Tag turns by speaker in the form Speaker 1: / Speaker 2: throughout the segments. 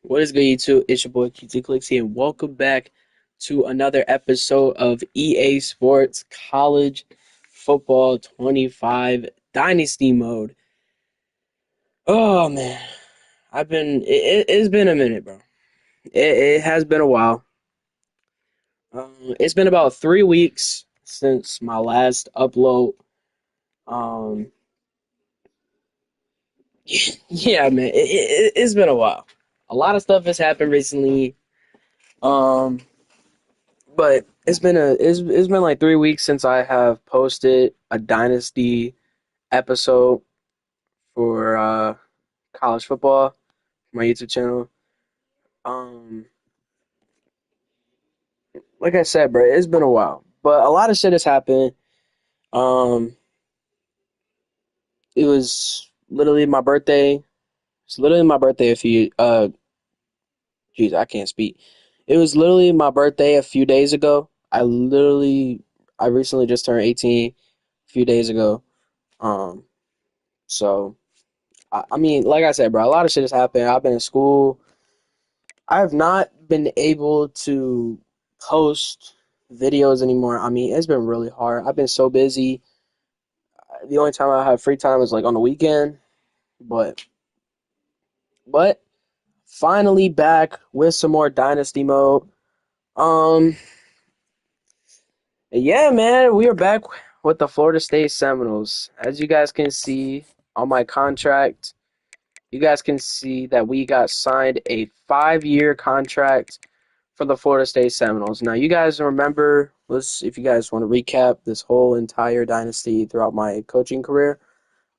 Speaker 1: What is good, YouTube? It's your boy QT Clicks here, and welcome back to another episode of EA Sports College Football 25 Dynasty Mode. Oh man, it's been a minute, bro. It has been a while. It's been about 3 weeks since my last upload. Um, yeah, man, it's been a while. A lot of stuff has happened recently. Um, But it's been like 3 weeks since I have posted a Dynasty episode for college football, my YouTube channel. Um, like I said, bro, it's been a while, but a lot of shit has happened. Um, it was literally my birthday. It's literally my birthday a few geez, I can't speak. It was literally my birthday a few days ago. I recently just turned 18 a few days ago. Um, so. I mean, like I said, bro, a lot of shit has happened. I've been in school. I have not been able to post videos anymore. I mean, it's been really hard. I've been so busy. The only time I have free time is like on the weekend. But but finally back with some more Dynasty mode. Um, yeah, man, we are back with the Florida State Seminoles. As you guys can see on my contract, you guys can see that we got signed a 5-year contract for the Florida State Seminoles. Now, you guys remember, if you guys want to recap this whole entire dynasty throughout my coaching career,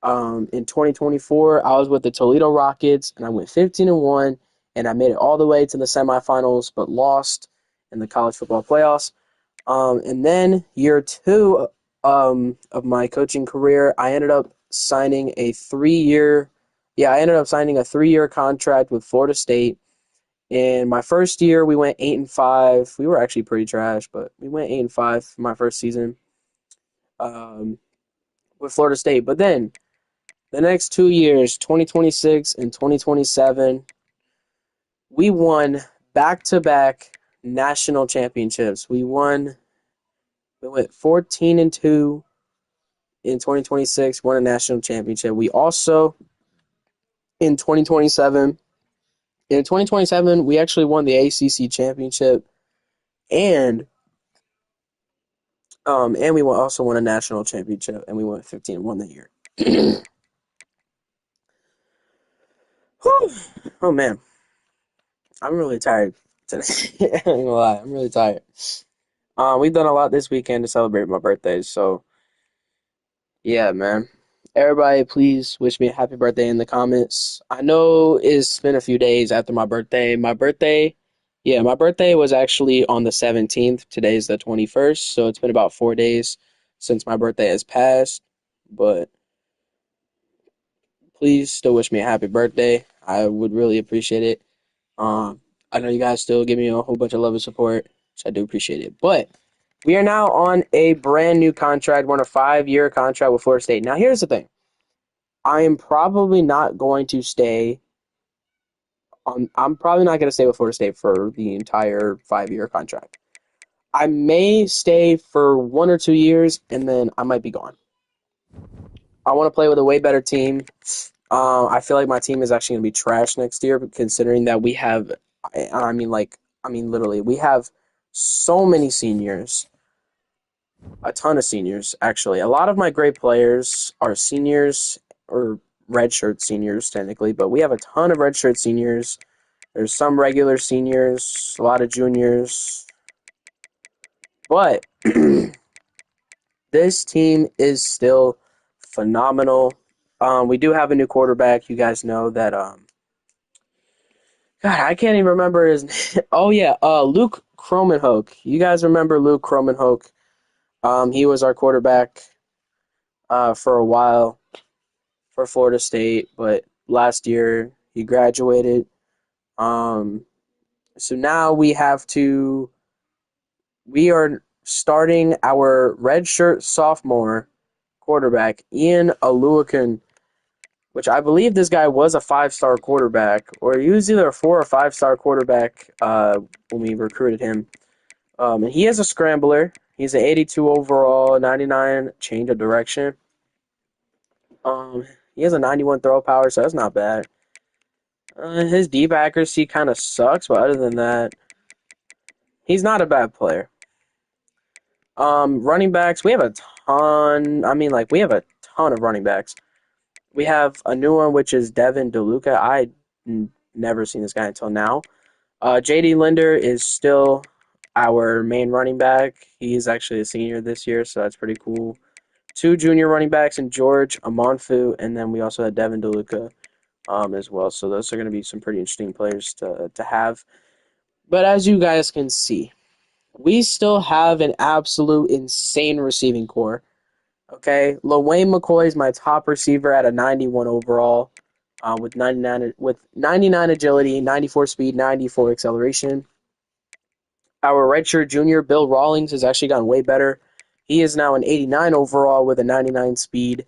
Speaker 1: in 2024, I was with the Toledo Rockets, and I went 15-1, and I made it all the way to the semifinals, but lost in the college football playoffs. And then year two of my coaching career, I ended up signing a 3-year. Yeah, I ended up signing a 3-year contract with Florida State. In my first year, we went 8-5. We were actually pretty trash, but we went 8-5 for my first season um, with Florida State. But then the next 2 years, 2026 and 2027, we won back-to-back national championships. We went 14-2 in 2026, won a national championship. We also in 2027, in 2027, we actually won the ACC championship and and we also won a national championship, and we went 15-1 that year. Whew. Oh man, I'm really tired today. I ain't gonna lie, I'm really tired. We've done a lot this weekend to celebrate my birthday, so yeah, man. Everybody, please wish me a happy birthday in the comments. I know it's been a few days after my birthday. My birthday was actually on the 17th. Today's the 21st, so it's been about 4 days since my birthday has passed. But please still wish me a happy birthday. I would really appreciate it. I know you guys still give me a whole bunch of love and support, so I do appreciate it. But we are now on a brand new contract. We're on a 5-year contract with Florida State. Now, here's the thing. I am probably not going to stay on. I'm probably not going to stay with Florida State for the entire 5-year contract. I may stay for 1 or 2 years, and then I might be gone. I want to play with a way better team. I feel like my team is actually going to be trash next year, considering that we have, literally, we have so many seniors, a ton of seniors, actually. A lot of my great players are seniors or redshirt seniors, technically, but we have a ton of redshirt seniors. There's some regular seniors, a lot of juniors, but this team is still phenomenal. We do have a new quarterback. You guys know that. God, I can't even remember his name. Oh yeah, Luke Cromenhoek. You guys remember Luke Cromenhoek? He was our quarterback for a while for Florida State, but last year he graduated. Um, so now we are starting our redshirt sophomore quarterback, Ian Aluakin, which I believe this guy was a 5-star quarterback, or he was either a 4 or 5-star quarterback when we recruited him. And he is a scrambler. He's an 82 overall, 99 change of direction. He has a 91 throw power, so that's not bad. His deep accuracy kind of sucks, but other than that, he's not a bad player. Running backs, we have a ton. I mean, like, we have a ton of running backs. We have a new one, which is Devin DeLuca. Never seen this guy until now. J.D. Linder is still our main running back. He's actually a senior this year, so that's pretty cool. 2 junior running backs in George Amonfu, and then we also had Devin DeLuca as well. So those are going to be some pretty interesting players to have. But as you guys can see, we still have an absolute insane receiving core. Okay, LaWayne McCoy is my top receiver at a 91 overall, with 99 agility, 94 speed, 94 acceleration. Our redshirt junior Bill Rawlings has actually gotten way better. He is now an 89 overall with a 99 speed.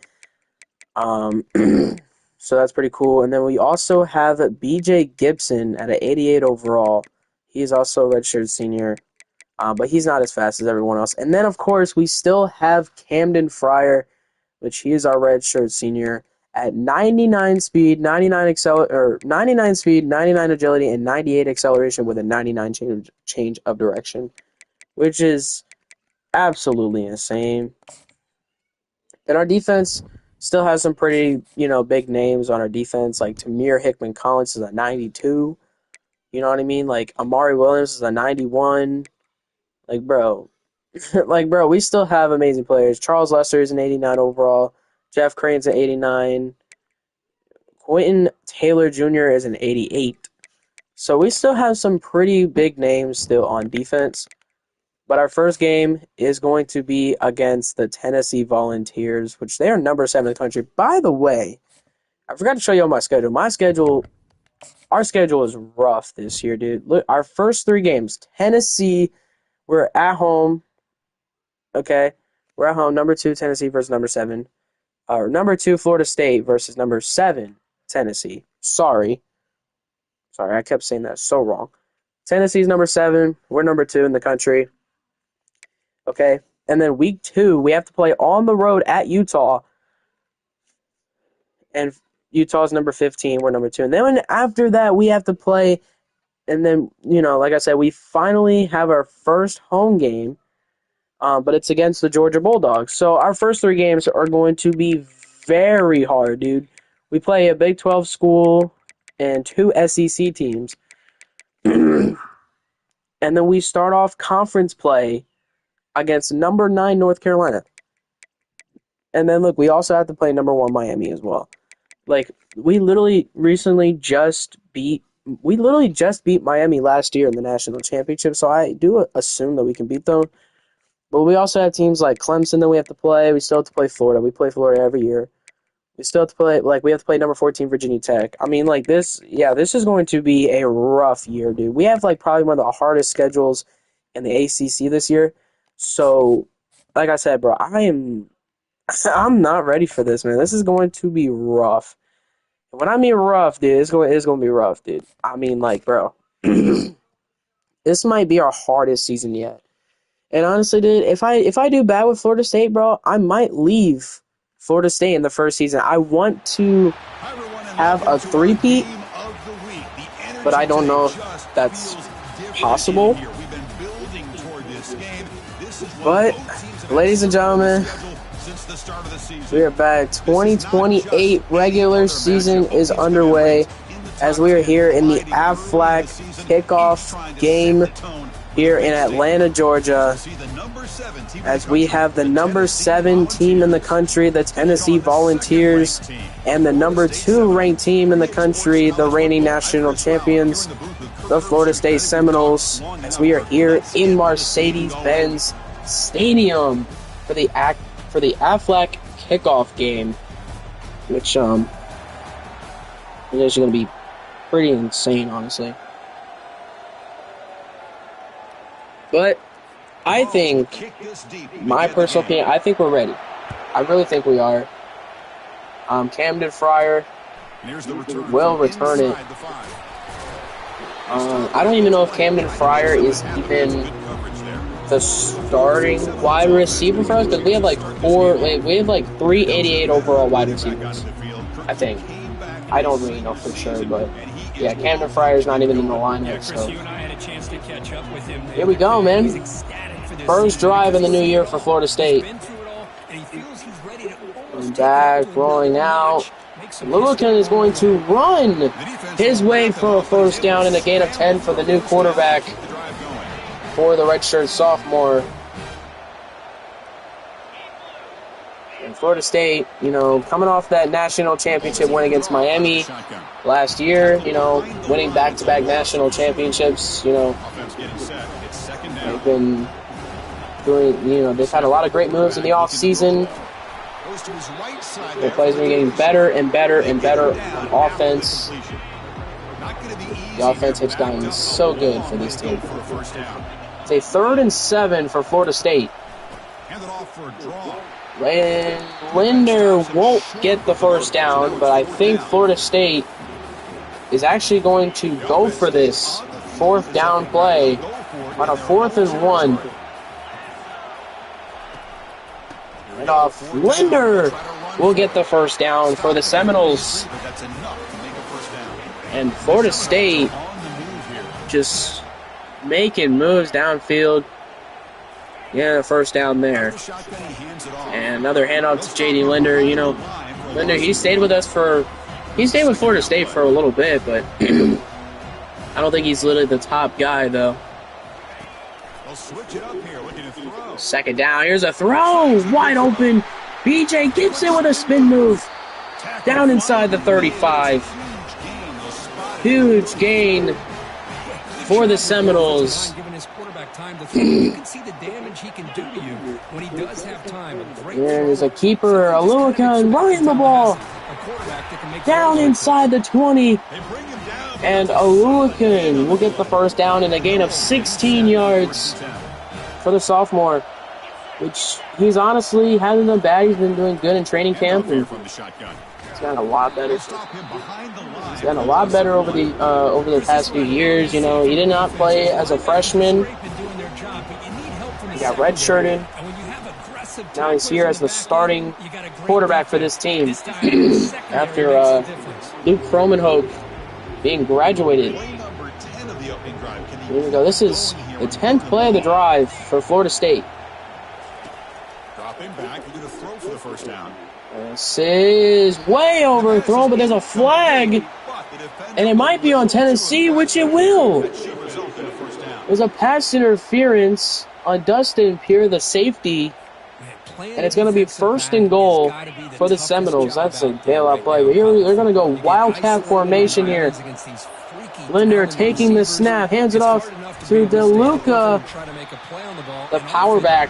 Speaker 1: So that's pretty cool. And then we also have B.J. Gibson at an 88 overall. He's also a redshirt senior. But he's not as fast as everyone else. And then, of course, we still have Camden Fryer, which he is our redshirt senior, at 99 speed, 99 speed, 99 agility, and 98 acceleration with a 99 change of direction, which is absolutely insane. And our defense still has some pretty, big names on our defense, like Tamir Hickman Collins is a 92. You know what I mean? Like Amari Williams is a 91. Like, bro, we still have amazing players. Charles Lester is an 89 overall. Jeff Crane's an 89. Quentin Taylor Jr. is an 88. So we still have some pretty big names still on defense. But our first game is going to be against the Tennessee Volunteers, which they are number 7 in the country. By the way, I forgot to show you all my schedule. Our schedule is rough this year, dude. Look, our first 3 games, Tennessee, we're at home. Okay, we're at home. Number 2, Tennessee versus number 7. Number 2, Florida State versus number 7, Tennessee. Sorry, I kept saying that so wrong. Tennessee's number 7. We're number 2 in the country. Okay, and then week 2, we have to play on the road at Utah. And Utah's number 15. We're number 2. And then after that, we have to play. And then, like I said, we finally have our first home game. But it's against the Georgia Bulldogs. So our first 3 games are going to be very hard, dude. We play a Big 12 school and 2 SEC teams. And then we start off conference play against number 9 North Carolina. And then, look, we also have to play number 1 Miami as well. Like, we literally just beat Miami last year in the national championship, so I do assume that we can beat them. But we also have teams like Clemson that we have to play. We still have to play Florida. We play Florida every year. We still have to play, we have to play number 14 Virginia Tech. I mean, this is going to be a rough year, dude. We have, probably one of the hardest schedules in the ACC this year. So, like I said, bro, I'm not ready for this, man. This is going to be rough. When I mean rough, dude, it's going to be rough, dude. I mean, bro, this might be our hardest season yet. And honestly, dude, if I do bad with Florida State, bro, I might leave Florida State in the first season. I want to have a three-peat, but I don't know if that's possible. But, ladies and gentlemen, we are back. 2028 regular season is underway as we are here in the Aflac kickoff game here in Atlanta, Georgia, as we have the number 7 team in the country, the Tennessee Volunteers, and the number 2 ranked team in the country, the reigning national champions, the Florida State Seminoles, as we are here in Mercedes-Benz Stadium for the Aflac kickoff game, which is going to be pretty insane, honestly. But I think, my personal opinion, I think we're ready. I really think we are. Camden Fryer, will return it. I don't even know if Camden Fryer is even the starting wide receiver for us, because we have like three 88 overall wide receivers, I think. I don't really know for sure, but yeah, Camden Fryer's not even in the lineup, so here we go, man. First drive in the new year for Florida State. And back, rolling out. Lillican is going to run his way for a first down and a gain of 10 for the new quarterback for the redshirt sophomore. And Florida State, you know, coming off that national championship win against Miami last year, you know, winning back-to-back national championships, you know, they've been doing, you know, they've had a lot of great moves in the offseason. Their plays are getting better and better and better on offense. The offense has gotten so good for this team. It's a 3rd and 7 for Florida State. Linder won't get the first down, but I think Florida State is actually going to go for this 4th down play on a 4th and 1. And off, Linder will get the first down for the Seminoles. And Florida State just making moves downfield. Yeah, first down there. And another handoff to J.D. Linder. You know, Linder, he stayed with Florida State for a little bit, but I don't think he's literally the top guy, though. Second down, here's a throw, wide open. BJ Gibson with a spin move. Down inside the 35. Huge gain for the Seminoles. There's a keeper, Aluakan running the ball. Down inside the 20. And Aluakan will get the first down and a gain of 16 yards for the sophomore, which he's honestly hasn't done bad. He's been doing good in training camp, and he's gotten a lot better. He's gotten a lot better over the past few years. You know, he did not play as a freshman. He got redshirted. Now he's here as the starting quarterback for this team after Luke Fromenhoek being graduated. Here we go. This is the 10th play of the drive for Florida State.
Speaker 2: Dropping back, you're going to throw for the first down.
Speaker 1: This is way overthrown, but there's a flag, and it might be on Tennessee, which it will. There's a pass interference on Dustin Peer, the safety, and it's going to be 1st and goal for the Seminoles. That's a bailout play. But here they're going to go wildcat formation here. Linder taking the snap, hands it off to DeLuca, the power back.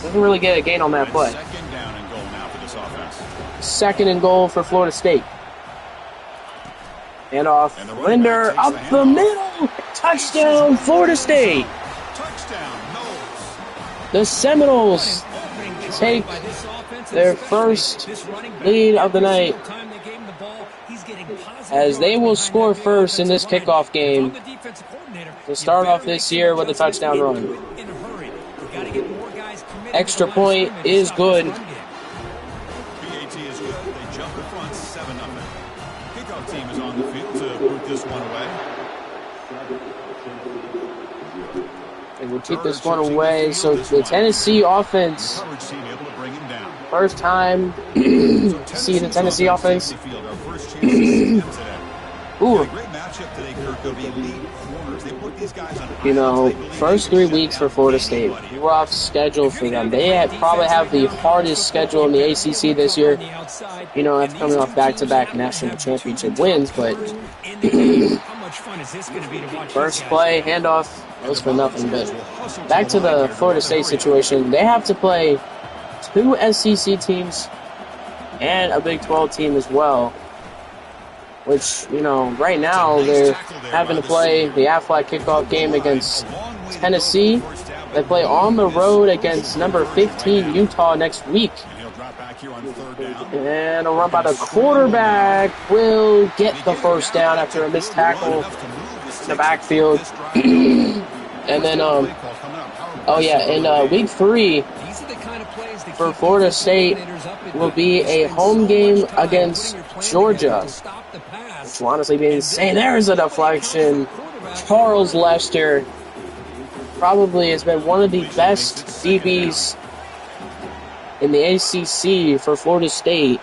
Speaker 1: Doesn't really get a gain on that play. 2nd and goal for Florida State. And off, Linder up the middle. Touchdown, Florida State. The Seminoles take their first lead of the night, as they will score first in this kickoff game to start off this year with a touchdown run. Extra point is good.
Speaker 2: PAT is good. They jump the front 7-0. Kickoff team is on the field to boot this one away.
Speaker 1: And we'll keep this one away. So the Tennessee offense, first time see the Tennessee offense. Ooh. You know, first 3 weeks for Florida State, rough schedule for them. They probably have the hardest schedule in the ACC this year. You know, after coming off back-to-back national championship wins, but first play, handoff, was for nothing. But back to the Florida State situation, they have to play 2 SEC teams and a Big 12 team as well, which, you know, right now they're having to play the Aflac kickoff game against Tennessee. They play on the road against number 15 Utah next week.
Speaker 2: back here on 3rd down.
Speaker 1: And a run by the quarterback will get the first down after a missed tackle in the backfield. And then, oh yeah, in week 3 for Florida State will be a home game against Georgia, which will honestly be insane. There's a deflection. Charles Lester probably has been one of the best DBs in the ACC for Florida State.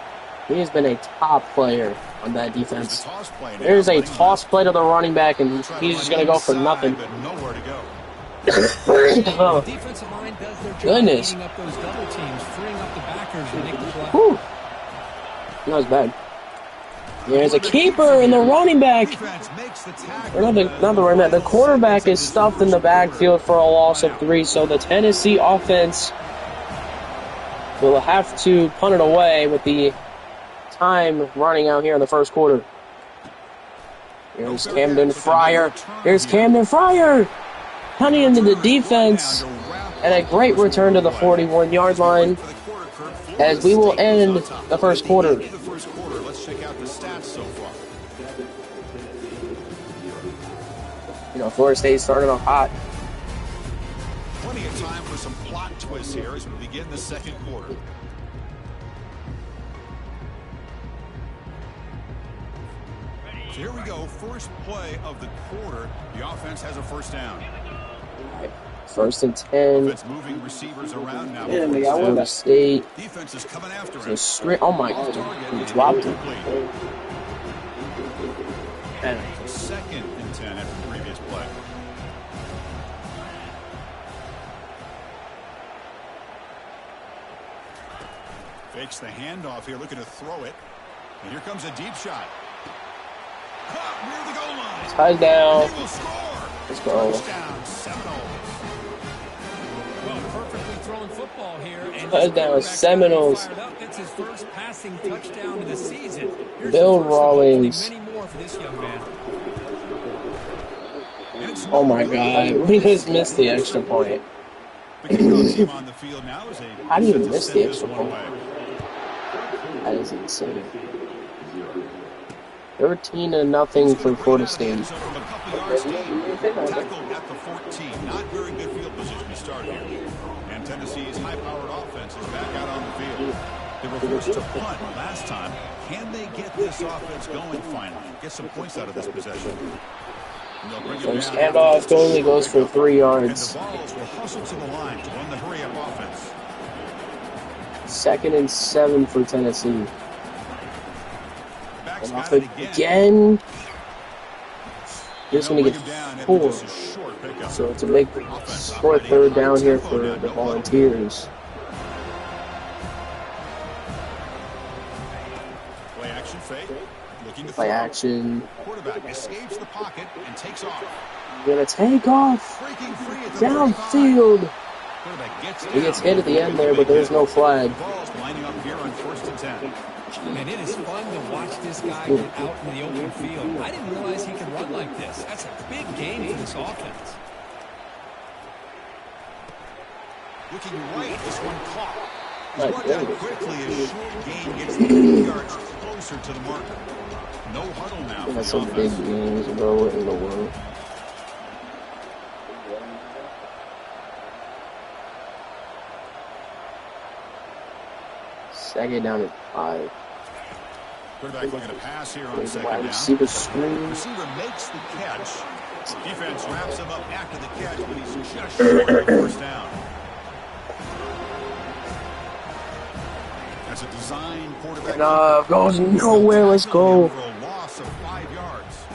Speaker 1: He has been a top player on that defense. There's a toss play to the running back, and he's just going to go for nothing. Oh, goodness. Whew. That was bad. There's a keeper in the running back. Or not the running back. The quarterback is stuffed in the backfield for a loss of 3, so the Tennessee offense will have to punt it away with the time running out here in the first quarter. Here's Camden Fryer. Here's Camden Fryer! Punting into the defense. And a great return to the 41-yard line as we will end the first quarter.
Speaker 2: Let's check out the stats so far.
Speaker 1: You know, Florida State starting off hot.
Speaker 2: Plenty of time for some plot twists here as we begin the second quarter. So here we go. First play of the quarter. The offense has a first down.
Speaker 1: First and 10.
Speaker 2: Offense moving receivers around now.
Speaker 1: And we got Florida State.
Speaker 2: Defense is coming after
Speaker 1: him. Oh my God. He dropped it.
Speaker 2: Second and 10 after the previous play. Fakes the handoff here, looking to throw it. And here comes a deep shot. Caught near the goal line.
Speaker 1: Touchdown.
Speaker 2: He will score.
Speaker 1: Let's go.
Speaker 2: Touchdown, Seminoles.
Speaker 3: Well, perfectly thrown football here. And
Speaker 1: touchdown, Seminoles.
Speaker 3: That's his first passing touchdown of the season.
Speaker 1: Bill Rawlings.
Speaker 3: Many more for this young man.
Speaker 1: Oh my God, we just missed the extra point.
Speaker 2: The kickoff team on the field now is
Speaker 1: How do you miss the extra point? That is insane. 13-0 for Florida State.
Speaker 2: Tackled at the 14. Not very good field position to start here. And Tennessee's high-powered offense is back out on the field. They were forced to punt last time. Can they get this offense going finally? Get some points out of this possession.
Speaker 1: First handoff only goes for 3 yards.
Speaker 2: And the Vols will hustle to the line to run the hurry-up offense.
Speaker 1: 2nd and 7 for Tennessee.
Speaker 2: Backs
Speaker 1: And off
Speaker 2: got it
Speaker 1: again. Just going to get 4.
Speaker 2: Just a short pickup.
Speaker 1: So it's a big short 3rd down here for the Volunteers.
Speaker 2: Play action fake. Looking to
Speaker 1: Play
Speaker 2: throw.
Speaker 1: action.
Speaker 2: Quarterback escapes the pocket and takes off.
Speaker 1: Gonna take off.
Speaker 2: Breaking free at the
Speaker 1: Downfield.
Speaker 2: 35. Quarterback gets
Speaker 1: He gets
Speaker 2: down.
Speaker 1: hit at the end there, but there's no flag.
Speaker 2: Balls lining up here on 1st and 10.
Speaker 3: And it is fun to watch this guy get out in the open field. I didn't realize he could run like this. That's a big game for this offense.
Speaker 2: Looking right, this one caught. He's
Speaker 1: Right,
Speaker 2: brought
Speaker 1: there
Speaker 2: down
Speaker 1: it is.
Speaker 2: quickly as short gain gets the 3 yards closer to the marker. No huddle now for
Speaker 1: That's
Speaker 2: the
Speaker 1: some big
Speaker 2: offense.
Speaker 1: games, bro. What in the world? Second down at 5.
Speaker 2: Quarterback looking to pass here on second
Speaker 1: Wide
Speaker 2: down.
Speaker 1: receiver screen.
Speaker 2: Receiver makes the catch. Defense wraps him up after the catch, but he's just short of the first down. That's a design quarterback.
Speaker 1: Goes nowhere. Let's go.
Speaker 2: For a loss of 5 yards.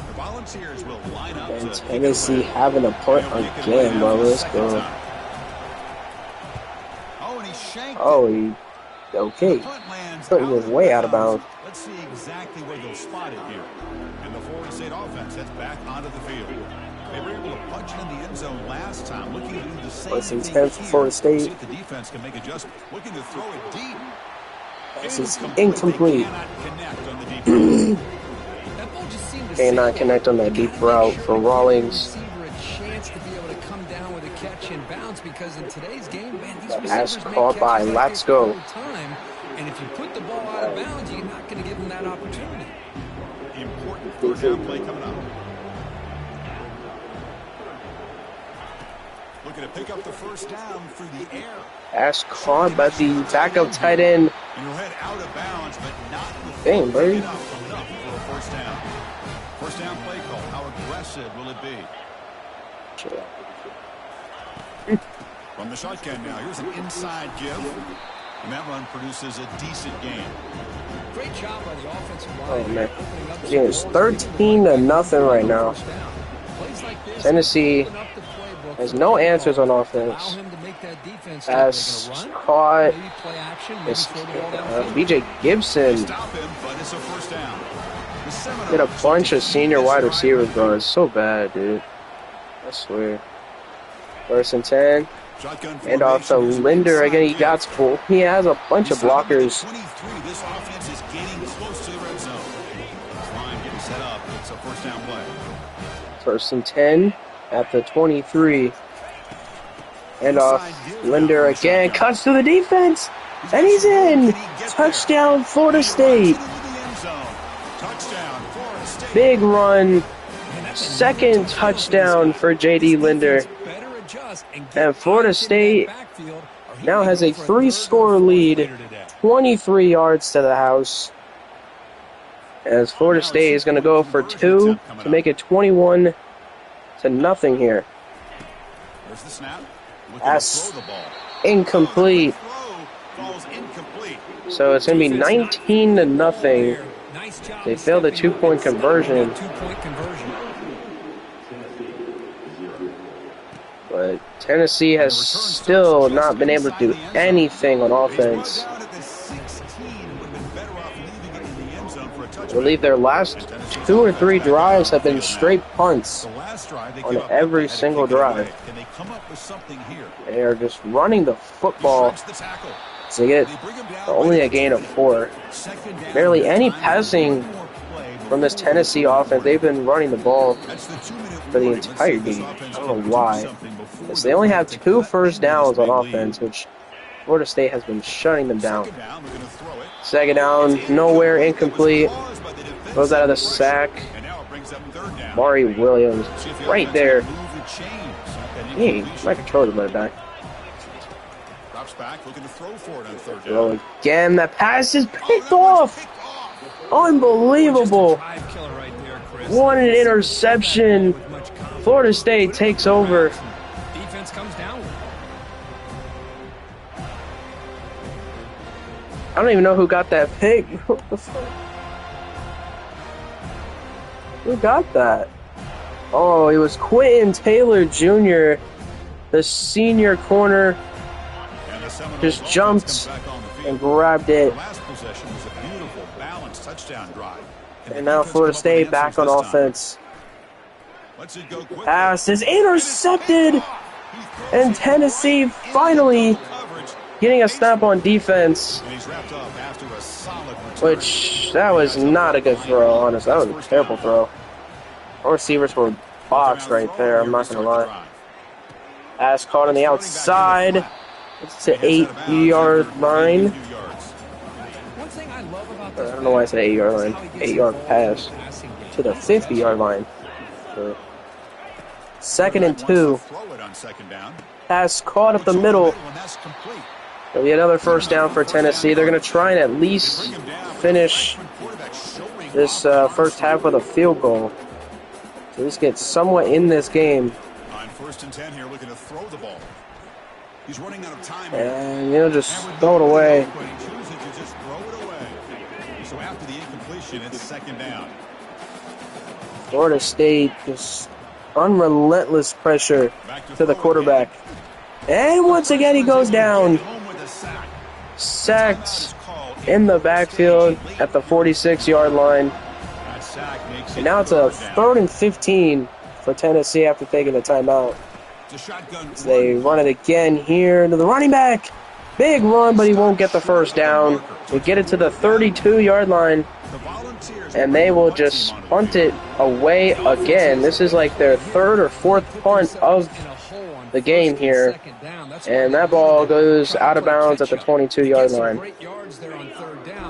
Speaker 2: The Volunteers will line up
Speaker 1: And
Speaker 2: to
Speaker 1: Tennessee having a punt again, bro. Let's go.
Speaker 2: Oh, and he shanked
Speaker 1: Oh,
Speaker 2: it.
Speaker 1: okay.
Speaker 2: The punt lands
Speaker 1: Thought he was way out of bounds.
Speaker 2: Let's see exactly where they'll spot it here. And the Florida State offense heads back onto the field. They were able to punch it in the end zone last time, looking to do the same
Speaker 1: First and
Speaker 2: thing
Speaker 1: 10 for
Speaker 2: here.
Speaker 1: Florida State.
Speaker 2: See if the defense can make adjustments. Looking to throw it deep.
Speaker 1: This is incomplete.
Speaker 2: They cannot connect on the defense.
Speaker 3: That ball just seemed to
Speaker 1: Cannot connect on that deep route for Rawlings.
Speaker 3: receiver a chance to be able to come down with a catch catch in bounds because in today's game, man, these
Speaker 1: Pass
Speaker 3: receivers make
Speaker 1: caught by.
Speaker 3: catches like
Speaker 1: Let's
Speaker 3: this
Speaker 1: go.
Speaker 3: all the time. And if you put the ball out of bounds, you're not going to give them that opportunity.
Speaker 2: Important third down play coming up. Looking to pick up the first down through the air.
Speaker 1: Pass caught by the backup tight end.
Speaker 2: And you'll head out of bounds, but not
Speaker 1: Dang, buddy.
Speaker 2: enough for a first down. First down play call. How aggressive will it be? From the shotgun now, here's an inside give. And that run produces a decent gain.
Speaker 3: Great job by the offensive line.
Speaker 1: Oh, man. The game is 13-0 right now. Tennessee has no answers on offense. Pass caught. It's B.J. Gibson
Speaker 2: Stop him, but it's a first down. The Seminoles
Speaker 1: did a bunch of senior wide receivers, bro. It's so bad, dude. I swear. 1st and 10.
Speaker 2: shotgun
Speaker 1: And off to
Speaker 2: formation.
Speaker 1: Linder. Again, he got full. He has a bunch of blockers.
Speaker 2: 23. This offense is getting close to the red zone. This line getting set up. It's a first down play.
Speaker 1: 1st and 10 at the 23. And off Linder again. Cuts to the defense. And he's in. Touchdown, Florida State.
Speaker 2: Touchdown, Florida State.
Speaker 1: Big run. Second touchdown for J.D. Linder. And Florida State now has a 3-score lead. 23 yards to the house. As Florida State is going to go for 2 to make it 21-0 here.
Speaker 2: There's the snap.
Speaker 1: Pass incomplete. So it's going to be 19-0. They failed the 2-point conversion. But Tennessee has still not been able to do anything on offense. I believe their last 2 or 3 drives have been straight punts on every single drive. They are just running the football to get only a gain of 4. Barely any passing from this Tennessee offense. They've been running the ball for the entire game. I don't know why. So they only have 2 first downs on offense, which Florida State has been shutting them down. 2nd down, nowhere, incomplete. Goes out of the sack. Mari Williams right there. Hey, my controller's let it back. Throw again. That pass is picked off. Unbelievable. What an interception. Florida State takes over.
Speaker 3: Defense comes down.
Speaker 1: I don't even know who got that pick. What the fuck? Who got that? Oh, it was Quentin Taylor Jr., the senior corner. Just jumped and grabbed it. And now Florida State back on offense. Pass is intercepted. And Tennessee finally getting a snap on defense. Which, that was not a good throw, honestly. That was a terrible throw. Our receivers were boxed right there, I'm not going to lie. Pass caught on the outside. It's to 8-yard line. I don't know why I said 8-yard line. 8-yard pass to the 50-yard line. So, 2nd and 2. Pass caught up the middle. There'll be another first down for Tennessee. They're going to try and at least finish this first half with a field goal. So let's get somewhat in this game.
Speaker 2: On 1st and 10 here, looking to throw the ball. He's running out of time.
Speaker 1: And, just throw it away.
Speaker 2: So after the incompletion, it's 2nd down.
Speaker 1: Florida State just unrelentless pressure to the quarterback. And once again, he goes down. Sacked in the backfield at the 46-yard line. And now it's a 3rd and 15 for Tennessee after taking the timeout. So they run it again here to the running back. Big run, but he won't get the first down. We get it to the 32-yard line. And they will just punt it away again. This is like their 3rd or 4th punt of the game here. And that ball goes out of bounds at the 22-yard line.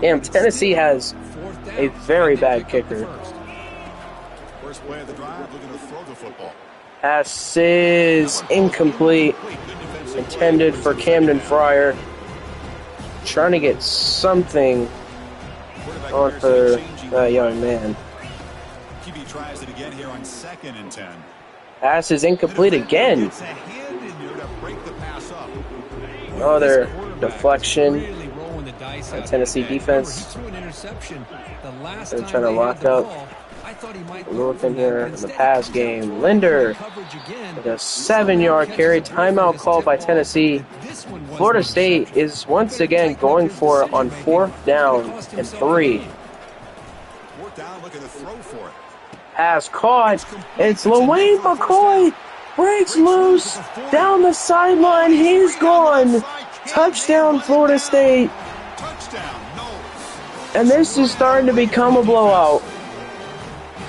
Speaker 1: Damn, Tennessee has a very bad kicker.
Speaker 2: First play of the drive, looking to throw the football.
Speaker 1: Pass is incomplete. Intended for Camden Fryer. Trying to get something on for that young man.
Speaker 2: QB tries it again here on 2nd and 10.
Speaker 1: Pass is incomplete again. Another deflection. Tennessee defense. They're trying to lock up. Looking here in the pass game. Linder with a 7-yard carry. Timeout called by Tennessee. Florida State is once again going for it on 4th down and 3.
Speaker 2: 4th down, looking to throw for it.
Speaker 1: Pass caught. It's LaWayne McCoy. Breaks loose. Down the sideline. He's gone. Touchdown, Florida State.
Speaker 2: Touchdown, no.
Speaker 1: And this is starting to become a blowout.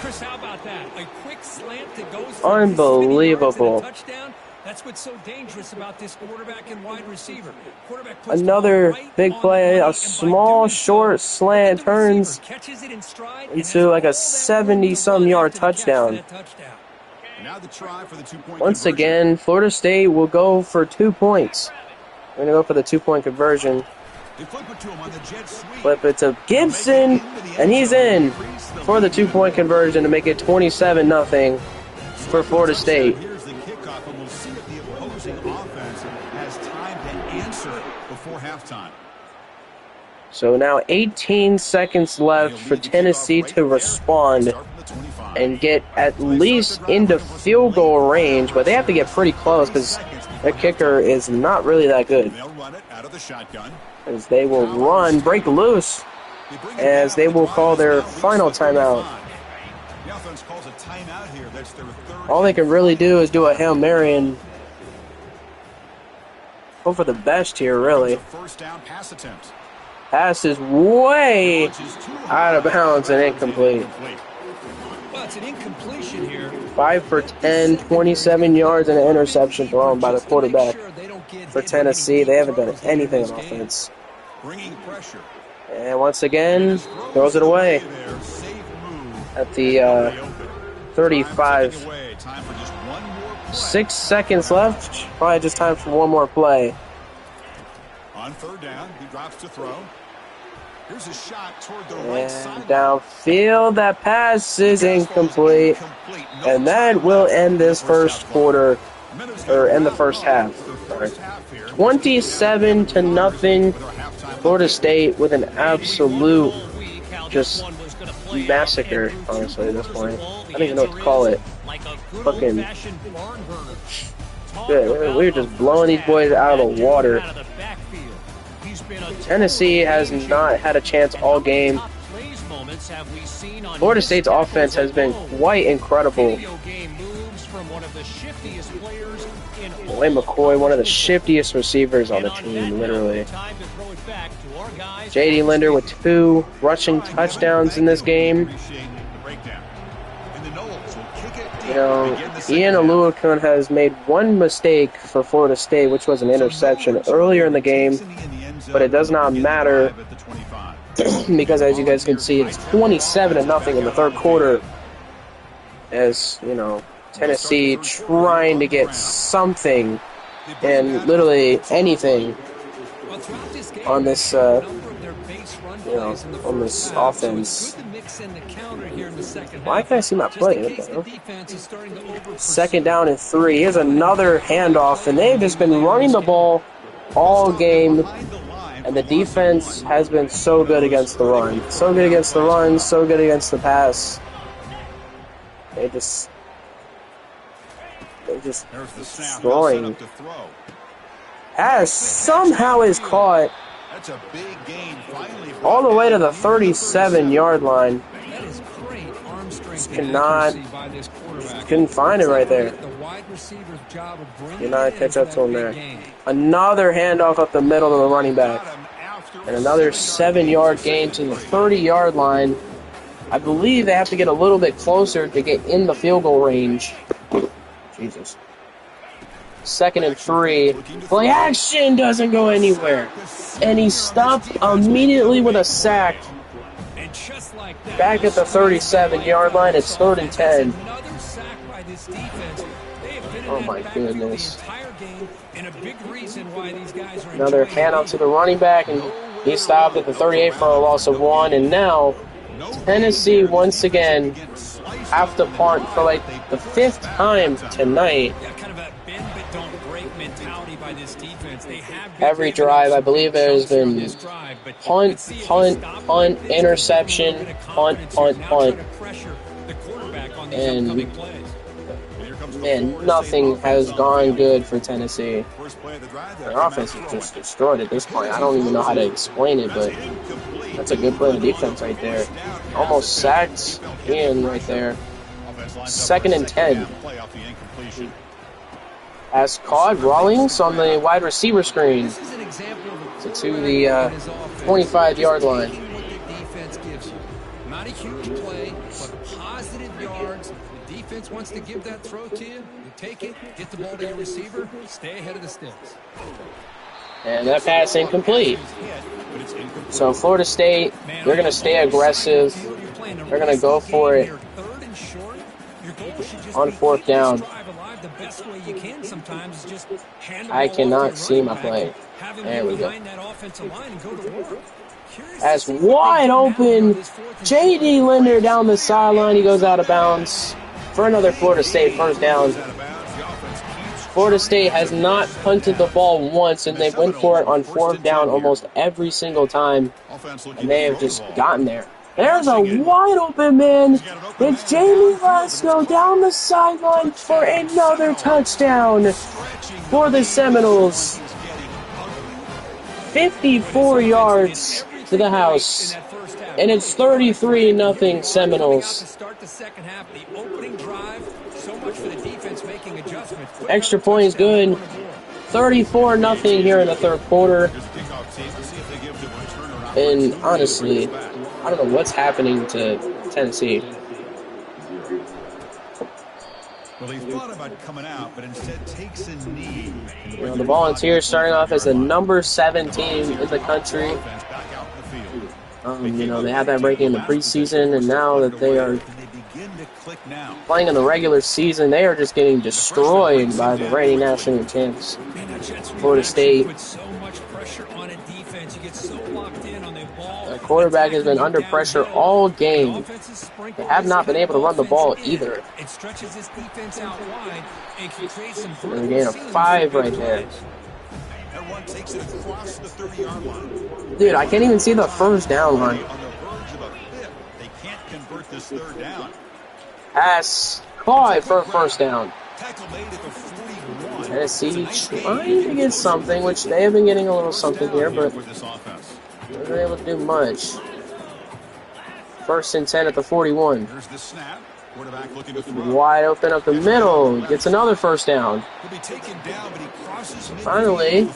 Speaker 3: Chris, how about that? A quick slant that goes
Speaker 1: unbelievable.
Speaker 3: Touchdown. That's what's so dangerous about this quarterback and wide receiver.
Speaker 1: Another big play, a small, short slant turns into like a 70-some yard touchdown.
Speaker 2: Now the try for the 2-point
Speaker 1: Once
Speaker 2: conversion.
Speaker 1: again, Florida State will go for 2 points. We're going to go for the 2-point conversion.
Speaker 2: They flip it to him on the jet sweep.
Speaker 1: Flip it to Gibson, and he's in for the 2-point conversion to make it 27-0 for Florida State.
Speaker 2: Here's the kickoff, and we'll see if the opposing offense has time to answer before halftime.
Speaker 1: So now 18 seconds left for Tennessee to respond and get at least into field goal range, but they have to get pretty close because their kicker is not really that good.
Speaker 2: They'll run it out of the shotgun.
Speaker 1: As they will run, break loose, as they will call their final timeout.
Speaker 2: The offense calls a timeout here. That's their third.
Speaker 1: All they can really do is do a Hail Mary and go for the best here, really.
Speaker 2: First down pass attempt.
Speaker 1: Pass is way out of bounds and incomplete.
Speaker 3: Well, it's an incompletion here.
Speaker 1: 5 for 10, 27 yards and an interception thrown by the quarterback for Tennessee. They haven't done anything on offense.
Speaker 2: Bringing pressure.
Speaker 1: And once again, throws it away at the 35.
Speaker 2: Time for just one more play.
Speaker 1: 6 seconds left. Probably just time for one more play.
Speaker 2: On 3rd down, he drops to throw. Here's a shot toward the right
Speaker 1: And
Speaker 2: side.
Speaker 1: downfield, that pass is incomplete. And that will end this first quarter, or end the first half. Sorry. 27-0. Florida State with an absolute just massacre, honestly, at this point. I don't even know what to call it. Fucking good. We're just blowing these boys out of the water. Tennessee has not had a chance all game. Florida State's offense has been quite incredible. Wayne McCoy, one of the shiftiest receivers on the team, literally. J.D. Linder with 2 rushing touchdowns in this game. You know, Ian Aluakun has made one mistake for Florida State, which was an interception earlier in the game, but it does not matter because, as you guys can see, it's 27-0 in the third quarter. As you know, Tennessee trying to get something and literally anything on this, on this offense. Why can't I see my play? Okay. 2nd down and 3. Here's another handoff, and they've just been running the ball all game, and the defense has been so good against the run. So good against the run, so good against the pass. They're just destroying. Pass somehow is caught all the way to the 37-yard line. Just couldn't find it right there. Cannot catch up to him there. Another handoff up the middle to the running back. And another 7-yard gain to the 30-yard line. I believe they have to get a little bit closer to get in the field goal range. Jesus. 2nd and 3. Play action doesn't go anywhere. And he's stopped immediately with a sack.
Speaker 3: And just like that,
Speaker 1: Back at the 37-yard line, it's 3rd and 10.
Speaker 3: Another sack by this defense. They have been in
Speaker 1: Oh
Speaker 3: that
Speaker 1: my
Speaker 3: backfield
Speaker 1: goodness.
Speaker 3: the entire game, and a big reason why these guys are
Speaker 1: Another
Speaker 3: enjoying
Speaker 1: handoff to the running back, and he stopped at the 38 for a loss of 1. And now Tennessee once again have to punt for like the 5th time tonight.
Speaker 3: Yeah, kind of a bend but don't break mentality by this defense. They have
Speaker 1: Every drive, I believe there's been punt, interception, punt. And man, nothing has gone good for Tennessee. Their offense is just destroyed at this point. I don't even know how to explain it, but that's a good play of defense right there. Almost sacked Ian right there. 2nd and 10. Pass caught. Rawlings on the wide receiver screen to the 25-yard line.
Speaker 3: Defense gives you not a huge play, but positive yards. The defense wants to give that throw to you. You take it, get the ball to your receiver, stay ahead of the sticks.
Speaker 1: And that pass incomplete. So Florida State, they're going to stay aggressive. They're going to go for it on 4th down. I cannot see my play. There we go. That's wide open. J.D. Linder down the sideline. He goes out of bounds for another Florida State 1st down. Florida State has not punted the ball once, and they went for it on 4th down almost every single time, and they have just gotten there. There's a wide open man. It's Jamie Lasco down the sideline for another touchdown for the Seminoles. 54 yards to the house, and it's 33-0 Seminoles. Extra point is good. 34-0 here in the 3rd quarter. And honestly, I don't know what's happening to Tennessee.
Speaker 2: Well, he thought about coming out, but instead takes a knee.
Speaker 1: The Volunteers starting off as the number 7 team in the country. They had that ranking in the preseason, and now that they are playing in the regular season, they are just getting destroyed by the reigning national champs, Florida State. The quarterback has been under pressure all game. They have not been able to run the ball either. And a gain of 5 right there. Dude, I can't even see the 1st down line. Pass caught for a 1st down. Tennessee trying to get something, which they have been getting a little something here, but they're not able to do much. 1st and 10 at the 41. Wide open up the middle. Gets another 1st down. Finally,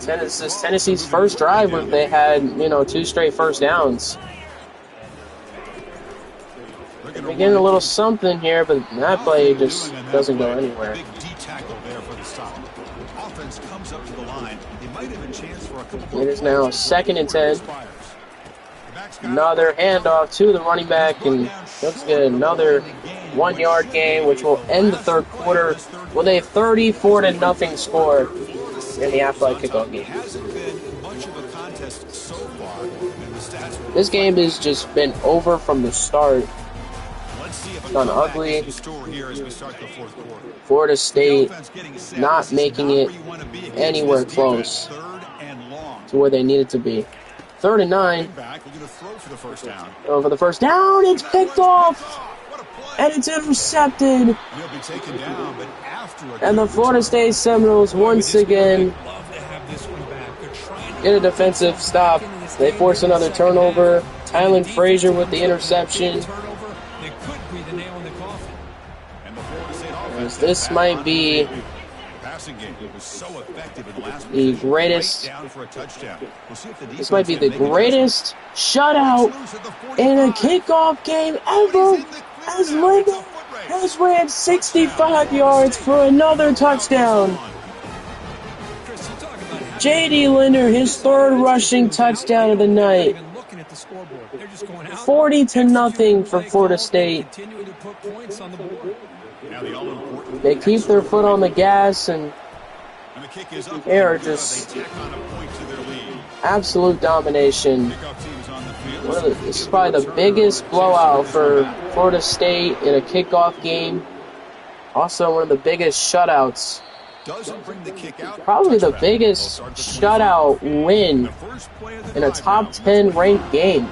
Speaker 1: Tennessee's first drive where they had, 2 straight 1st downs. They're getting a little something here, but that play just doesn't go anywhere. It is now 2nd and 10. Another handoff to the running back, and looks good. Another 1-yard gain, which will end the 3rd quarter with a 34-0 score in the athletic kickoff game. This game has just been over from the start. It's gone ugly. Florida State not making it anywhere close to where they needed to be. 3rd and 9. Over the 1st down, it's picked off, and it's intercepted. And the Florida State Seminoles once again get a defensive stop. They force another turnover. Tylen Frazier with the interception. As this might be the greatest. This might be the greatest shutout in a kickoff game ever, as Linder has ran 65 yards for another touchdown. J.D. Linder, his third rushing touchdown of the night. 40-0 for Florida State. They keep their foot on the gas, and they are just absolute domination. This is probably the biggest blowout for Florida State in a kickoff game. Also, one of the biggest shutouts. Probably the biggest shutout win in a top 10 ranked game.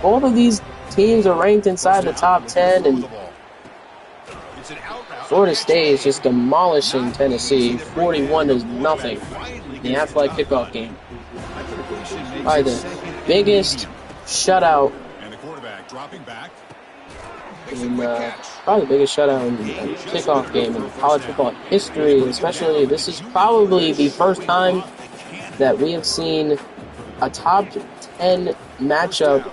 Speaker 1: Both of these teams are ranked inside the top 10, and Florida State is just demolishing Tennessee 41-0 in the Athletic kickoff game. Probably the biggest shutout in probably the biggest shutout in a kickoff game in college football history. Especially, this is probably the first time that we have seen a top 10 matchup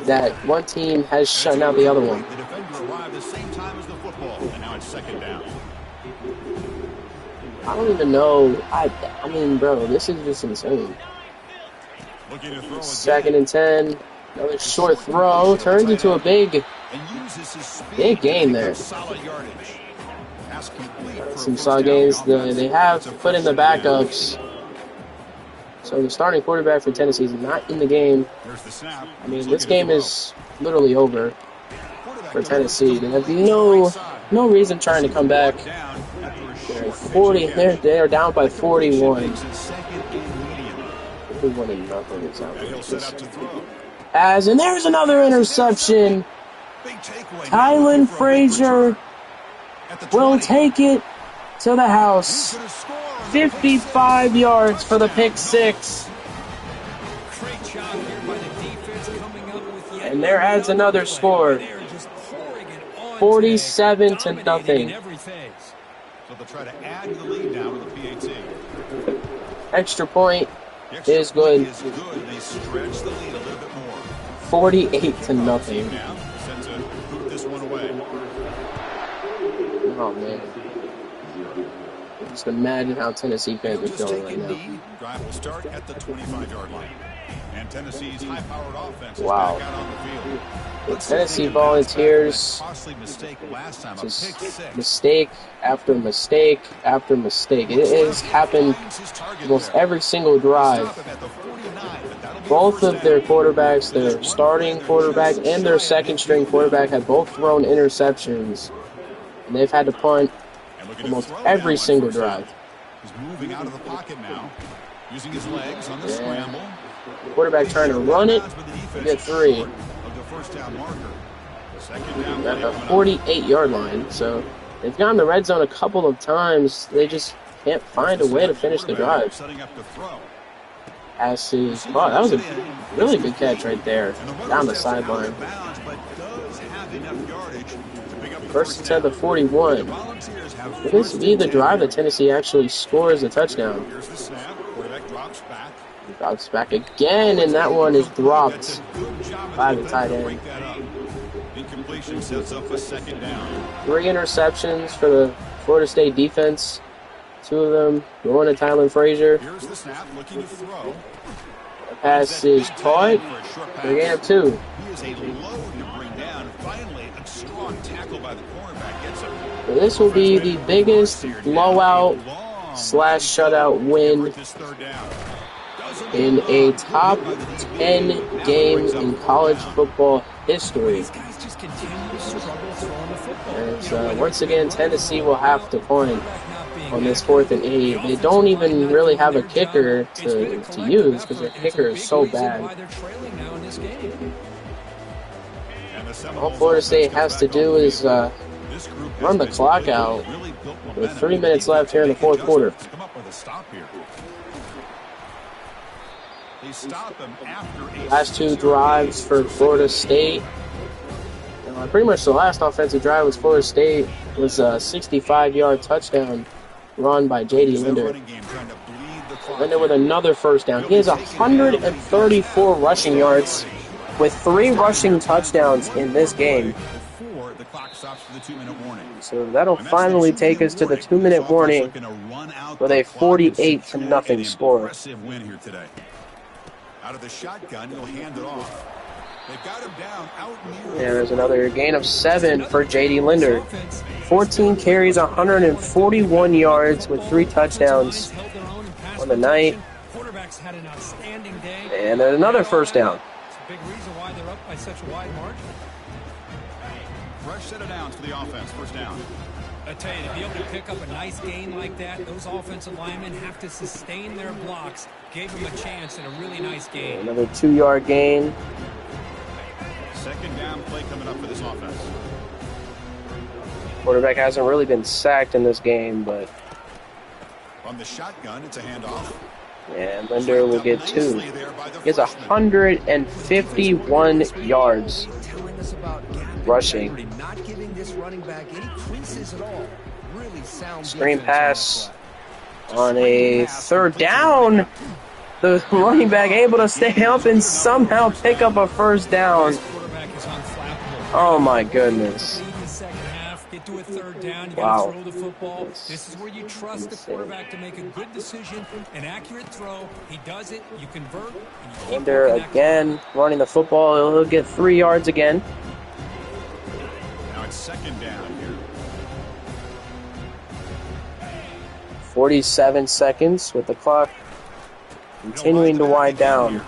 Speaker 1: that one team has shut out the other one. I don't even know. I mean, bro, this is just insane. 2nd and 10. Another short throw turns into a big game there. Some saw games. They have put in the backups. So the starting quarterback for Tennessee is not in the game. I mean, this game is literally over for Tennessee. They have no reason trying to come back. They are down by 41. 41-0. And there's another interception. Tylen Frazier will take it to the house. 55 yards for the pick six. And there adds another score. 47-0.
Speaker 2: So they'll try to add the lead now with the PAT.
Speaker 1: Extra point is good.
Speaker 2: They stretch the lead a little bit more.
Speaker 1: 48-0.
Speaker 2: Set to boot this one away.
Speaker 1: Oh man. Just imagine how Tennessee fans are feeling right now.
Speaker 2: Drive will start at the 25-yard line. And Tennessee's high-powered offense is
Speaker 1: wow.
Speaker 2: back out on the field.
Speaker 1: The Tennessee Volunteers, just mistake after mistake after mistake. It has happened almost every single drive. Both of their quarterbacks, their starting quarterback and their second-string quarterback, have both thrown interceptions. And they've had to punt almost every single drive.
Speaker 2: He's moving out of the pocket now, using his legs on the scramble.
Speaker 1: Quarterback trying to run it, get 3.
Speaker 2: Of the first down marker. Second down
Speaker 1: At the 48-yard line, so they've gotten the red zone a couple of times. They just can't find a way to finish the drive.
Speaker 2: Setting up the throw.
Speaker 1: Wow, that was a really good catch right there, down the sideline. First and 10 to 41. Could this be the drive that Tennessee actually scores a touchdown?
Speaker 2: Here's the snap. Quarterback drops back.
Speaker 1: Drops back again, and that one is dropped by the tight end.
Speaker 2: Incompletion sets up a second down.
Speaker 1: 3 interceptions for the Florida State defense. 2 of them going to Tylen Frazier.
Speaker 2: Here's the snap, looking to throw.
Speaker 1: The pass is caught. They gain up 2.
Speaker 2: He is a load to bring down. Finally, a strong tackle by the cornerback gets him.
Speaker 1: So this will be the biggest blowout/shutout win in a top 10 game in college football history. And once again, Tennessee will have to punt on this 4th and 8. They don't even really have a kicker to use because their kicker is so bad. All Florida State has to do is run the clock out with 3 minutes left here in the 4th quarter. Last 2 drives for Florida State. Pretty much the last offensive drive was Florida State was a 65-yard touchdown run by J.D. Linder. Linder with another first down. He has 134 rushing yards with 3 rushing touchdowns in this game.
Speaker 2: stops for the 2-minute warning.
Speaker 1: So that'll
Speaker 2: And that's the
Speaker 1: finally take us to the 2-minute
Speaker 2: This offense
Speaker 1: warning
Speaker 2: looking to run out
Speaker 1: with
Speaker 2: the
Speaker 1: a
Speaker 2: clock and
Speaker 1: 48-0
Speaker 2: secure an
Speaker 1: score.
Speaker 2: impressive win here today. Out of the shotgun, he'll hand it off. They've got him down out near.
Speaker 1: And there's another gain of 7 for J.D. Linder. 14 carries, 141 yards with 3 touchdowns on the night. And there's another first down.
Speaker 3: It's a big reason why they're up by such a wide margin.
Speaker 2: Fresh set of downs for the offense. First down.
Speaker 3: I tell you, to be able to pick up a nice gain like that, those offensive linemen have to sustain their blocks. Gave them a chance at a really nice gain.
Speaker 1: Another 2-yard gain.
Speaker 2: Second down play coming up for this offense.
Speaker 1: Quarterback hasn't really been sacked in this game, but
Speaker 2: On the shotgun, it's a handoff.
Speaker 1: and Linder will get 2. He has 151 yards rushing.
Speaker 4: Not giving this running back any creases at all. Really sound
Speaker 1: Screen pass on a third down. The running back able to stay up and somehow pick up a first down.
Speaker 3: Quarterback is unflappable.
Speaker 1: Oh my goodness.
Speaker 3: Lead in the second half, get to a third down, you
Speaker 1: Wow.
Speaker 3: gotta throw the football. This is where you trust the quarterback to make a good decision, an accurate throw. He does it, you convert, and you keep
Speaker 1: Linder
Speaker 3: working that
Speaker 1: again running the football. He'll get 3 yards again.
Speaker 2: Now it's second down here.
Speaker 1: 47 seconds with the clock continuing to wind down.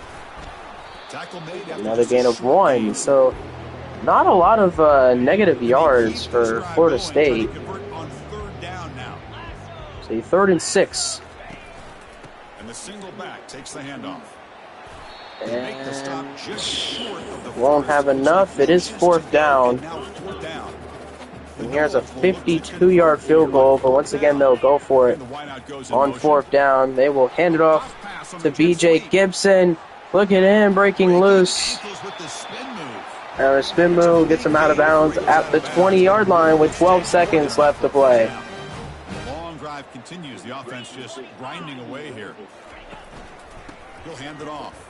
Speaker 2: Tackle made after
Speaker 1: Another
Speaker 2: just a
Speaker 1: gain of
Speaker 2: short
Speaker 1: 1.
Speaker 2: gain.
Speaker 1: So not a lot of negative yards for Florida State.
Speaker 2: Convert on third down now.
Speaker 1: So 3rd and 6.
Speaker 2: And the single back takes the handoff. Make the stop
Speaker 1: And
Speaker 2: just short of the
Speaker 1: won't
Speaker 2: first.
Speaker 1: have enough. It is
Speaker 2: Just
Speaker 1: 4th
Speaker 2: to go,
Speaker 1: down.
Speaker 2: and now 4th down.
Speaker 1: And here's a 52-yard field goal, but once again they'll go for it
Speaker 2: And the wideout goes in
Speaker 1: on
Speaker 2: motion.
Speaker 1: 4th down. They will hand it off to B.J. Gibson. Look at him breaking loose.
Speaker 2: Ankles with the spin move.
Speaker 1: And a spin move gets him out of bounds at the 20-yard line with 12 seconds left to play.
Speaker 2: The long drive continues. The offense just grinding away here. He'll hand it off.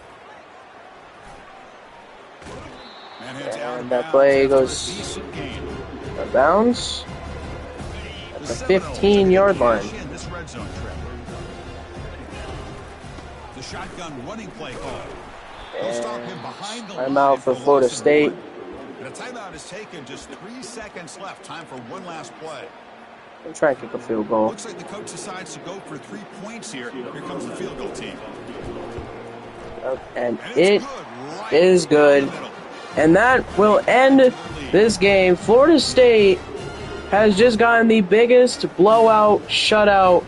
Speaker 2: Man hands out
Speaker 1: And
Speaker 2: of
Speaker 1: that
Speaker 2: bounds
Speaker 1: play
Speaker 2: after a
Speaker 1: goes
Speaker 2: decent gain.
Speaker 1: out of bounds at the
Speaker 2: Seminoles
Speaker 1: 15-yard line.
Speaker 2: cash in this red zone trip. The shotgun running play call. They'll stop him behind the line
Speaker 1: Timeout for
Speaker 2: the
Speaker 1: Florida
Speaker 2: loss of
Speaker 1: State.
Speaker 2: 1. And a timeout is taken. Just 3 seconds left. Time for one last play.
Speaker 1: They'll try and kick a field goal.
Speaker 2: Looks like the coach decides to go for 3 points here. Here comes the field goal team.
Speaker 1: And
Speaker 2: And
Speaker 1: it
Speaker 2: it's good. Right
Speaker 1: is good.
Speaker 2: down the middle.
Speaker 1: And that will end this game. Florida State has just gotten the biggest blowout, shutout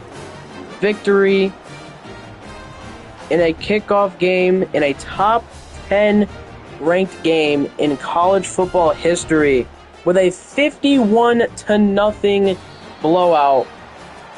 Speaker 1: victory in a kickoff game in a top 10 ranked game in college football history with a 51-0 blowout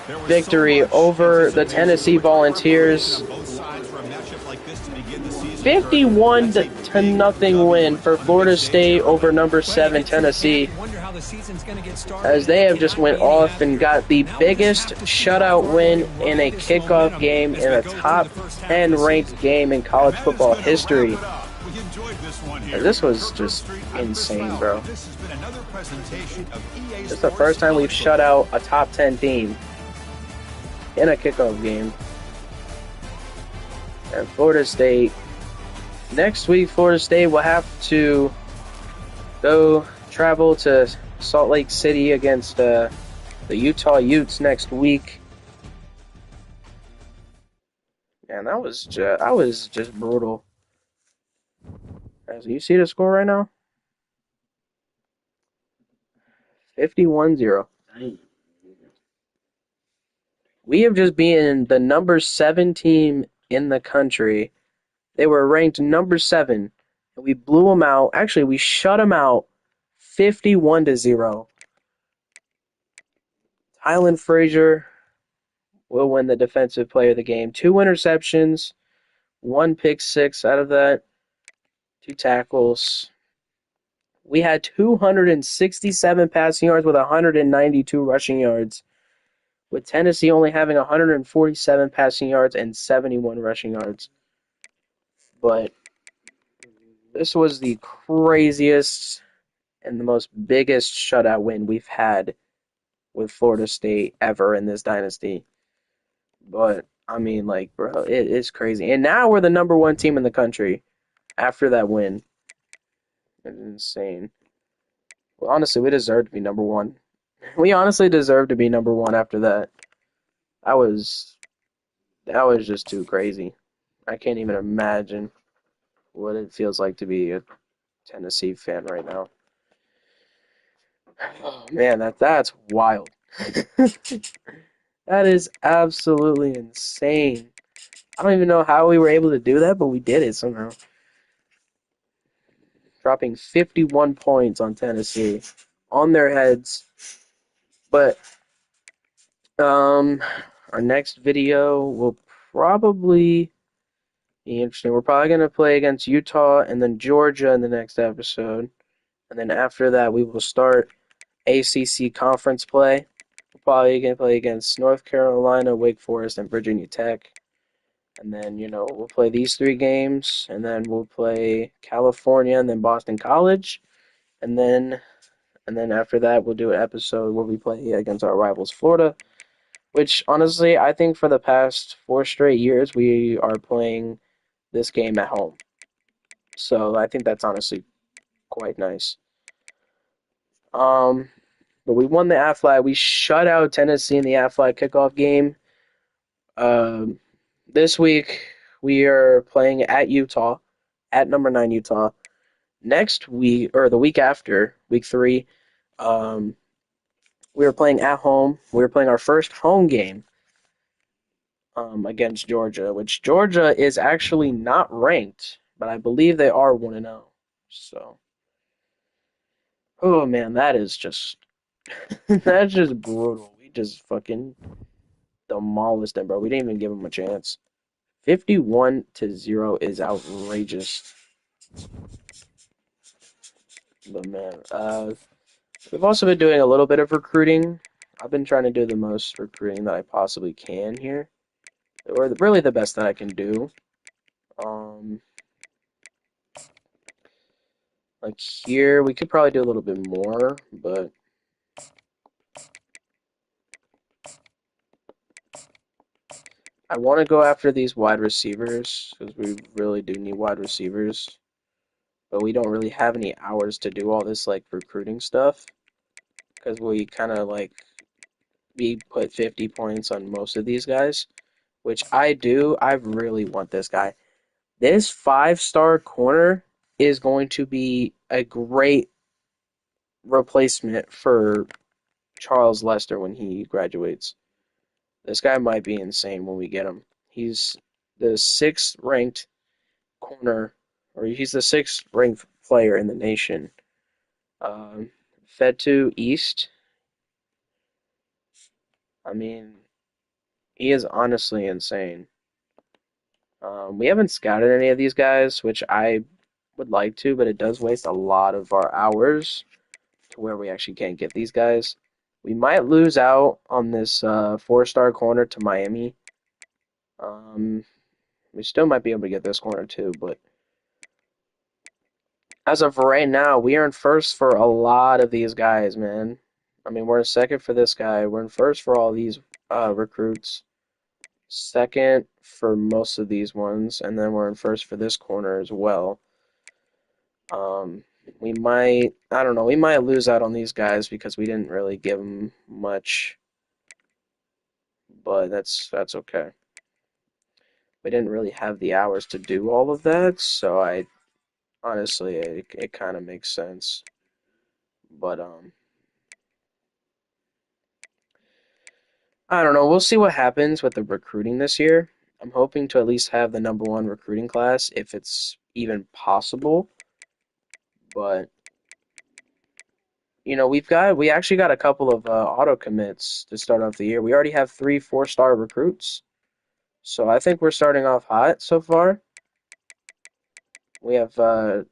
Speaker 2: There was
Speaker 1: victory
Speaker 2: so much
Speaker 1: over the
Speaker 2: anticipation
Speaker 1: Tennessee
Speaker 2: with the hard work
Speaker 1: Volunteers.
Speaker 2: on both sides for a matchup like this to begin the season.
Speaker 1: 51-0 win for Florida State over number 7 Tennessee,
Speaker 3: Wonder how the season's going to get started.
Speaker 1: as they have just went off and got the biggest shutout win in a kickoff game in a top 10 ranked game in college football history.
Speaker 2: We enjoyed this one here.
Speaker 1: This was just insane, bro.
Speaker 2: This has been another presentation of EA
Speaker 1: It's the first time we've shut out a top 10 team in a kickoff game. And Florida State, next week, Florida State will have to go travel to Salt Lake City against the Utah Utes next week. And that was just brutal. As you see the score right now? 51-0. We have just been the number 7 team in the country. They were ranked number 7, and we blew them out. Actually, we shut them out 51-0. Tylan Frazier will win the defensive player of the game. 2 interceptions, 1 pick six out of that, 2 tackles. We had 267 passing yards with 192 rushing yards, with Tennessee only having 147 passing yards and 71 rushing yards. But this was the craziest and the most biggest shutout win we've had with Florida State ever in this dynasty. But I mean, like, bro, it is crazy. And now we're the number one team in the country after that win. It's insane. Well, honestly, we deserve to be number one. We honestly deserve to be number one after that. That was that was just too crazy. I can't even imagine what it feels like to be a Tennessee fan right now. Oh man, that's wild. That is absolutely insane. I don't even know how we were able to do that, but we did it somehow. Dropping 51 points on Tennessee on their heads. But our next video will probably be interesting. We're probably gonna play against Utah and then Georgia in the next episode. And then after that we will start ACC conference play. We're probably gonna play against North Carolina, Wake Forest, and Virginia Tech. And then, we'll play these three games, and then we'll play California and then Boston College. And then after that we'll do an episode where we play against our rivals Florida, which honestly I think for the past 4 straight years we are playing this game at home. So I think that's honestly quite nice. But we won the Aflac. We shut out Tennessee in the Aflac kickoff game. Um, this week we are playing at Utah, at number 9 Utah. Next week, or the week after, week 3, um, we were playing at home. We were playing our first home game against Georgia, which Georgia is actually not ranked, but I believe they are 1-0. So, oh man, that is just that's just brutal. We just fucking demolished them, bro. We didn't even give them a chance. 51-0 is outrageous. But man, we've also been doing a little bit of recruiting. I've been trying to do the most recruiting that I possibly can here, or really the best that I can do. Um, like here, we could probably do a little bit more, but I want to go after these wide receivers because we really do need wide receivers, but we don't really have any hours to do all this like recruiting stuff because we kind of like we put 50 points on most of these guys, which I do. I really want this guy. This 5-star corner is going to be a great replacement for Charles Lester when he graduates. This guy might be insane when we get him. He's the 6th ranked corner, or he's the 6th ranked player in the nation. Fed to East. I mean, he is honestly insane. We haven't scouted any of these guys, which I would like to, but it does waste a lot of our hours to where we actually can't get these guys. We might lose out on this 4-star corner to Miami. We still might be able to get this corner too, but as of right now, we are in first for a lot of these guys, man. I mean, we're in second for this guy. We're in first for all these recruits. Second for most of these ones, and then we're in first for this corner as well. We might, I don't know, we might lose out on these guys because we didn't really give them much, but that's okay. We didn't really have the hours to do all of that, so I honestly, it kind of makes sense. But I don't know. We'll see what happens with the recruiting this year. I'm hoping to at least have the number 1 recruiting class if it's even possible. But we actually got a couple of auto commits to start off the year. We already have 3 4-star recruits, so I think we're starting off hot so far. We have a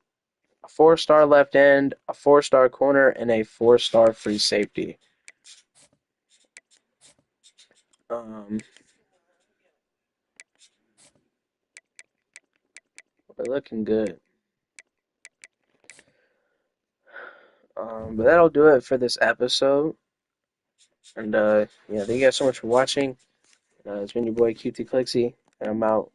Speaker 1: 4-star left end, a 4-star corner, and a 4-star free safety. We're looking good. But that'll do it for this episode. And yeah, thank you guys so much for watching. It's been your boy QT Clixy, and I'm out.